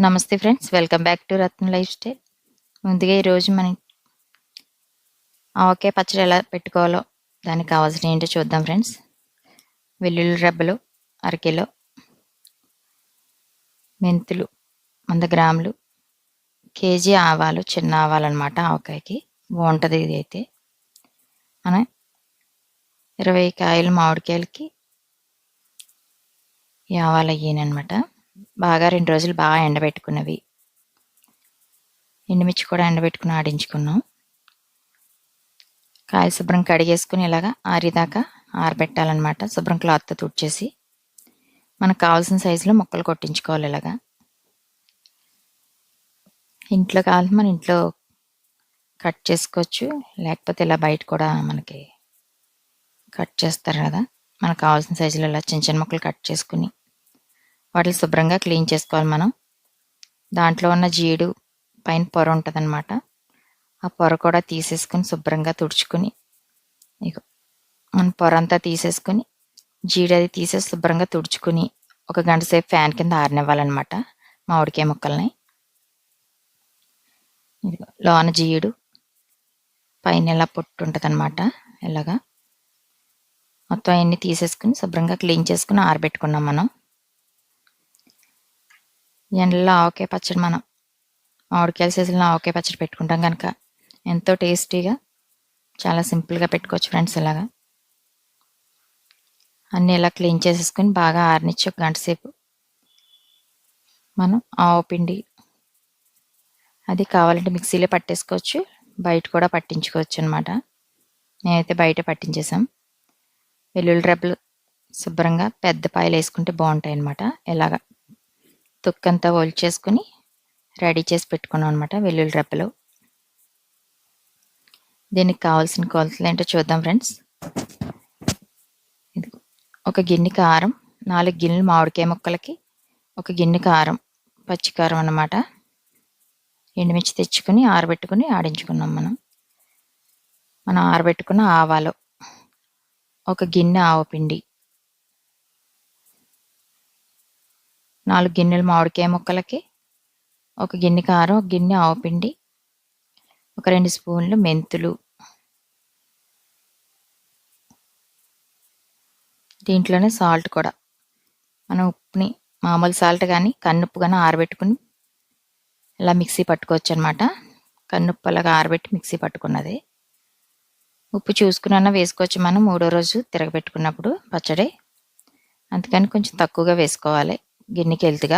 నమస్తే friends, welcome back to Ratna life style. ముందుగా ఈరోజు మనం ఆవకాయ పచ్చడి ఎలా పెట్టుకోవాలో దానికి కావాల్సిన ఏంటో చూద్దాం ఫ్రెండ్స్. వెల్లుల్లి రెబ్బలు అరకిలో, మెంతులు 100 గ్రాములు, కేజీ ఆవాలు, చిన్న ఆవాలు అనమాట. ఆవకాయకి బాగుంటుంది ఇది. అయితే మనం 20 కాయలు మామిడికాయలకి ఈ ఆవాలు అయ్యానమాట. బాగా 2 రోజులు బాగా ఎండబెట్టుకున్నవి. ఎండుమిర్చి కూడా ఎండబెట్టుకుని ఆడించుకున్నాం. కాయ శుభ్రం కడిగేసుకుని ఇలాగా ఆరిదాకా ఆరబెట్టాలన్నమాట. శుభ్రం క్లాత్తో తుడిచేసి మనకు కావాల్సిన సైజులో ముక్కలు కొట్టించుకోవాలి. ఇలాగా ఇంట్లో కావాలంటే మన ఇంట్లో కట్ చేసుకోవచ్చు, లేకపోతే ఇలా బయట కూడా మనకి కట్ చేస్తారు కదా. మనకు కావాల్సిన సైజులో ఇలా చిన్న చిన్న ముక్కలు కట్ చేసుకుని వాటిని శుభ్రంగా క్లీన్ చేసుకోవాలి. మనం దాంట్లో ఉన్న జీడు పైన పొర ఉంటుందన్నమాట. ఆ పొర కూడా తీసేసుకుని శుభ్రంగా తుడుచుకుని మన పొర అంతా తీసేసుకుని జీడి అది తీసేసి శుభ్రంగా తుడుచుకుని 1 గంట సేపు ఫ్యాన్ కింద ఆరనివ్వాలన్నమాట మామిడికాయ ముక్కల్ని. లోన జీడు పైన ఇలా పొట్టు ఉంటుంది అనమాట. ఇలాగా మొత్తం అవన్నీ తీసేసుకుని శుభ్రంగా క్లీన్ చేసుకుని ఆరబెట్టుకున్నాం. మనం ఎండలో ఆవకాయ పచ్చడి, మనం మామిడికాయల సీజన్లో ఆవకాయ పచ్చడి పెట్టుకుంటాం కనుక ఎంతో టేస్టీగా చాలా సింపుల్గా పెట్టుకోవచ్చు ఫ్రెండ్స్. ఇలాగా అన్నీ ఇలా క్లీన్ చేసేసుకుని బాగా ఆరనిచ్చి 1 గంట సేపు మనం ఆవపిండి అది కావాలంటే మిక్సీలో పట్టేసుకోవచ్చు, బయట కూడా పట్టించుకోవచ్చు అనమాట. నేనైతే బయట పట్టించేసాం. వెల్లుల్లి రెబ్బలు శుభ్రంగా పెద్ద పాయలు వేసుకుంటే బాగుంటాయి అన్నమాట. ఇలాగ తొక్కంతా ఒలిచేసుకుని రెడీ చేసి పెట్టుకున్నాం అనమాట వెల్లుల్లి రెబ్బలు. దీనికి కావాల్సిన కొలతలు ఏంటో చూద్దాం ఫ్రెండ్స్. ఇది 1 గిన్నె కారం, 4 గిన్నెలు మామిడికాయ ముక్కలకి 1 గిన్నె కారం, పచ్చికారం అన్నమాట. ఎండుమిర్చి తెచ్చుకుని ఆరబెట్టుకుని ఆడించుకున్నాం. మనం ఆరబెట్టుకున్న ఆవాలు, 1 గిన్నె ఆవపిండి, 4 గిన్నెలు మామిడికాయ ముక్కలకి 1 గిన్నె కారం, 1 గిన్నె ఆవపిండి, 2 స్పూన్లు మెంతులు, దీంట్లోనే సాల్ట్ కూడా మనం ఉప్పుని మామూలు సాల్ట్ కానీ కన్నుప్పు కానీ ఆరబెట్టుకుని ఇలా మిక్సీ పట్టుకోవచ్చు అనమాట. కన్నుప్పు అలాగా ఆరబెట్టి మిక్సీ పట్టుకున్నది. ఉప్పు చూసుకున్నా వేసుకోవచ్చు మనం 3వ రోజు తిరగబెట్టుకున్నప్పుడు పచ్చడి. అందుకని కొంచెం తక్కువగా వేసుకోవాలి గిన్నెకి వెళ్తుగా.